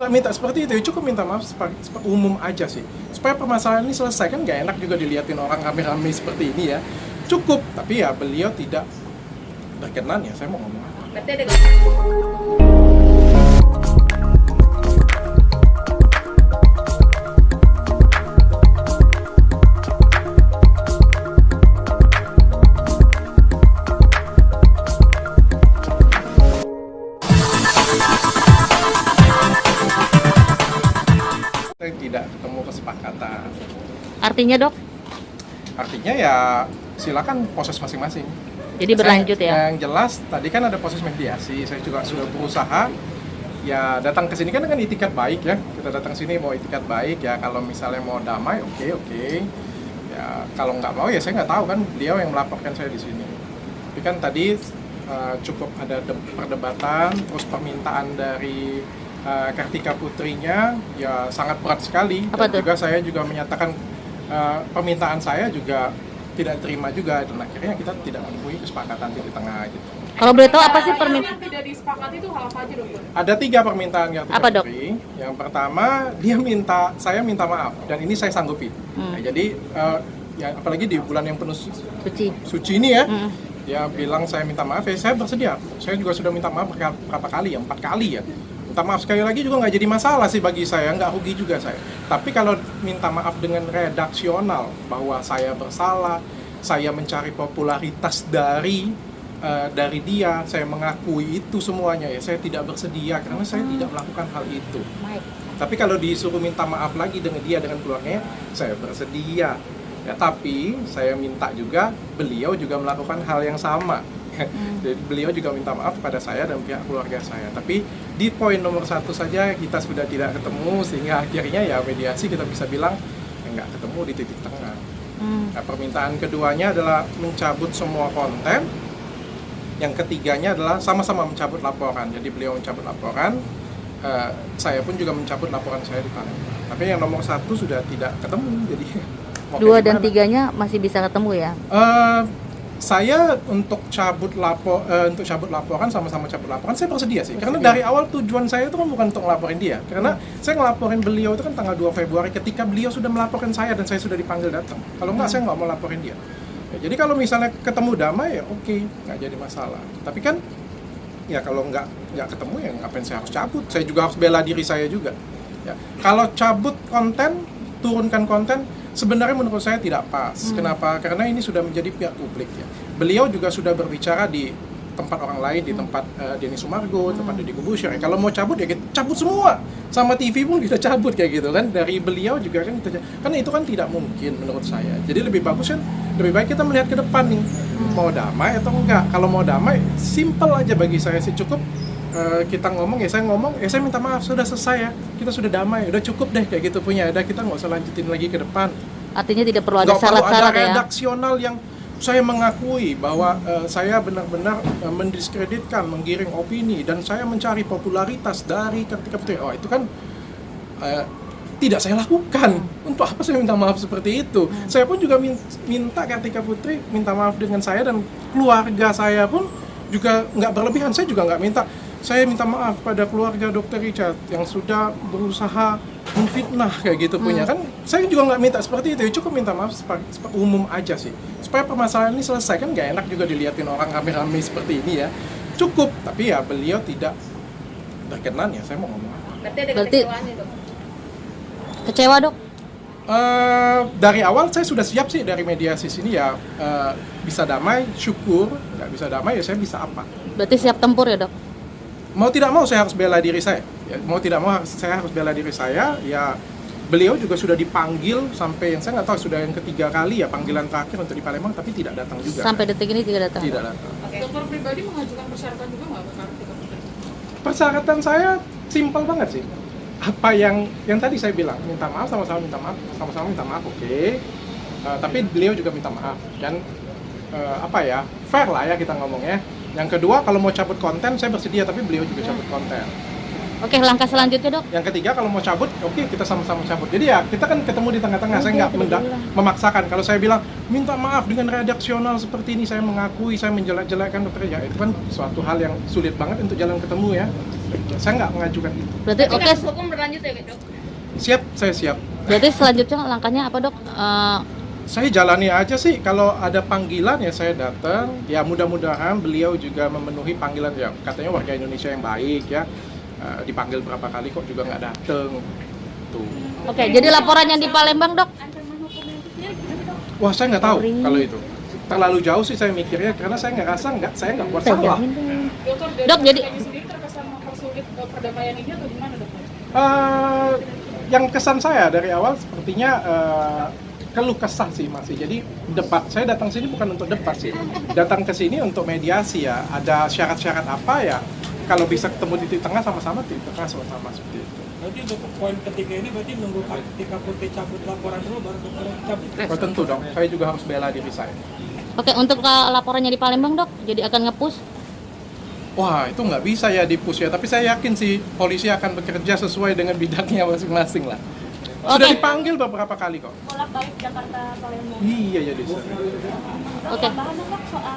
Minta seperti itu, ya cukup minta maaf umum aja sih. Supaya permasalahan ini selesai, kan nggak enak juga diliatin orang rame-rame seperti ini ya. Cukup, tapi ya beliau tidak berkenan ya, saya mau ngomong apa. Berarti ada Saya tidak ketemu kesepakatan. Artinya dok? Artinya ya silakan proses masing-masing. Jadi berlanjut ya? Yang jelas tadi kan ada proses mediasi, saya juga sudah berusaha ya datang ke sini kan dengan itikat baik ya. Kita datang sini mau itikat baik ya, kalau misalnya mau damai oke. Ya kalau nggak mau ya saya nggak tahu kan, beliau yang melaporkan saya di sini. Tapi kan tadi cukup ada perdebatan, terus permintaan dari Kartika Putrinya ya sangat berat sekali. Apa Dan tuh? juga saya juga menyatakan permintaan saya juga tidak terima juga, dan akhirnya kita tidak menemui kesepakatan di tengah gitu. Kalau boleh tahu apa sih permintaan? yang tidak disepakati itu hal apa aja dok? Ada 3 permintaan Kartika Apa, Dok? Putri. Yang pertama saya minta maaf dan ini saya sanggupi. Nah, jadi ya apalagi di bulan yang penuh suci ini ya, dia bilang saya minta maaf ya saya bersedia. Saya juga sudah minta maaf berapa kali ya, 4 kali ya. Minta maaf sekali lagi juga nggak jadi masalah sih bagi saya, nggak rugi juga saya. Tapi kalau minta maaf dengan redaksional bahwa saya bersalah, saya mencari popularitas dari dia, saya mengakui itu semuanya ya, saya tidak bersedia karena saya tidak melakukan hal itu. Tapi kalau disuruh minta maaf lagi dengan dia, dengan keluarganya, saya bersedia. Ya, tapi saya minta juga beliau juga melakukan hal yang sama. Jadi beliau juga minta maaf kepada saya dan pihak keluarga saya. Tapi di poin nomor 1 saja kita sudah tidak ketemu, sehingga akhirnya ya mediasi kita bisa bilang nggak ketemu di titik tengah. Nah, permintaan keduanya adalah mencabut semua konten. Yang ketiganya adalah sama-sama mencabut laporan. Jadi beliau mencabut laporan, saya pun juga mencabut laporan saya di Palembang. Tapi yang nomor 1 sudah tidak ketemu. Jadi 2 dan 3-nya masih bisa ketemu ya? Saya untuk cabut laporan, sama-sama cabut laporan saya bersedia sih. Karena dari awal tujuan saya itu kan bukan untuk ngelaporin dia. Karena saya ngelaporin beliau itu kan tanggal 2 Februari ketika beliau sudah melaporkan saya dan saya sudah dipanggil datang. Kalau enggak saya nggak mau laporin dia. Ya, jadi kalau misalnya ketemu damai ya oke, nggak jadi masalah. Tapi kan ya kalau nggak ketemu ya ngapain saya harus cabut? Saya juga harus bela diri saya juga. Ya. Kalau cabut konten, turunkan konten, sebenarnya menurut saya tidak pas. Kenapa? Karena ini sudah menjadi pihak publik ya. Beliau juga sudah berbicara di tempat orang lain, di tempat Denny Sumargo, tempat Deddy Corbuzier. Kalau mau cabut ya kita cabut semua. Sama TV pun kita cabut kayak gitu kan. Dari beliau juga kan kita karena itu kan tidak mungkin menurut saya. Jadi lebih bagus kan, lebih baik kita melihat ke depan nih. Mau damai atau enggak? Kalau mau damai, simple aja bagi saya sih, cukup kita ngomong ya saya minta maaf, sudah selesai ya, kita sudah damai, udah cukup deh kayak gitu punya, udah kita nggak usah lanjutin lagi ke depan. Artinya tidak perlu ada Nggak perlu syarat-syarat ada ya? redaksional yang saya mengakui bahwa saya benar-benar mendiskreditkan, menggiring opini, dan saya mencari popularitas dari Kartika Putri. Oh itu kan tidak saya lakukan. Untuk apa saya minta maaf seperti itu? Saya pun juga minta Kartika Putri minta maaf dengan saya, dan keluarga saya pun juga nggak berlebihan. Saya juga nggak minta. Saya minta maaf pada keluarga Dr. Richard yang sudah berusaha memfitnah kayak gitu punya kan. Saya juga nggak minta seperti itu. Cukup minta maaf umum aja sih. Supaya permasalahan ini selesai, kan nggak enak juga diliatin orang rame-rame seperti ini ya. Cukup, tapi ya beliau tidak berkenan ya. Saya mau ngomong apa? Berarti ada Berarti- kekecewaannya dok? Kecewa dok? Dari awal saya sudah siap sih dari mediasi sini ya, bisa damai, syukur. Nggak bisa damai ya saya bisa apa? Berarti siap tempur ya dok? Mau tidak mau saya harus bela diri saya. Ya, mau tidak mau saya harus bela diri saya. Ya beliau juga sudah dipanggil sampai yang saya nggak tahu sudah yang ketiga kali ya panggilan terakhir untuk di Palembang, tapi tidak datang juga. Sampai detik ini tidak datang? Tidak datang. Dokter pribadi mengajukan persyaratan juga nggak ke Kartika Putri? Persyaratan saya simpel banget sih. Apa yang tadi saya bilang, minta maaf, sama-sama minta maaf, oke. Tapi beliau juga minta maaf dan fair lah ya kita ngomongnya. Yang kedua, kalau mau cabut konten saya bersedia, tapi beliau juga cabut konten. Oke, langkah selanjutnya dok? Yang ketiga, kalau mau cabut, oke, kita sama-sama cabut. Jadi ya kita kan ketemu di tengah-tengah. Saya nggak memaksakan. Kalau saya bilang minta maaf dengan redaksional seperti ini, saya mengakui saya menjelek-jelekkan dokter, ya itu kan suatu hal yang sulit banget untuk jalan ketemu ya. Saya nggak mengajukan itu. Berarti oke. Hukum berlanjut ya dok? Siap, saya siap. Berarti selanjutnya langkahnya apa dok? Saya jalani aja sih, kalau ada panggilan ya saya datang. Ya mudah-mudahan beliau juga memenuhi panggilan, ya katanya warga Indonesia yang baik ya. Dipanggil berapa kali kok juga nggak datang. Tuh. Oke, jadi laporannya di Palembang dok? Wah, saya nggak tahu kalau itu. Terlalu jauh sih saya mikirnya, karena saya nggak rasa saya nggak buat salah. Dok, jadi sendiri terkesan mempersulit perdamaian ini atau gimana dok? Yang kesan saya dari awal sepertinya keluh kesah sih masih. Jadi debat, saya datang sini bukan untuk debat sih. Datang ke sini untuk mediasi ya. Ada syarat-syarat apa ya? Kalau bisa ketemu di titik tengah sama-sama, titik tengah sama-sama seperti itu. Berarti untuk poin ketiga ini berarti nunggu ketika Putih cabut laporan dulu baru cabut. Oh, tentu dong, saya juga harus bela diri saya. oke, untuk laporannya di Palembang dok, jadi akan nge-push? Wah, itu nggak bisa ya di-push ya. Tapi saya yakin sih polisi akan bekerja sesuai dengan bidangnya masing-masing lah. Sudah Oke. dipanggil beberapa kali kok. Bolak-balik Jakarta Palembang. Iya jadi. Oke. Bahan dong, Dok, soal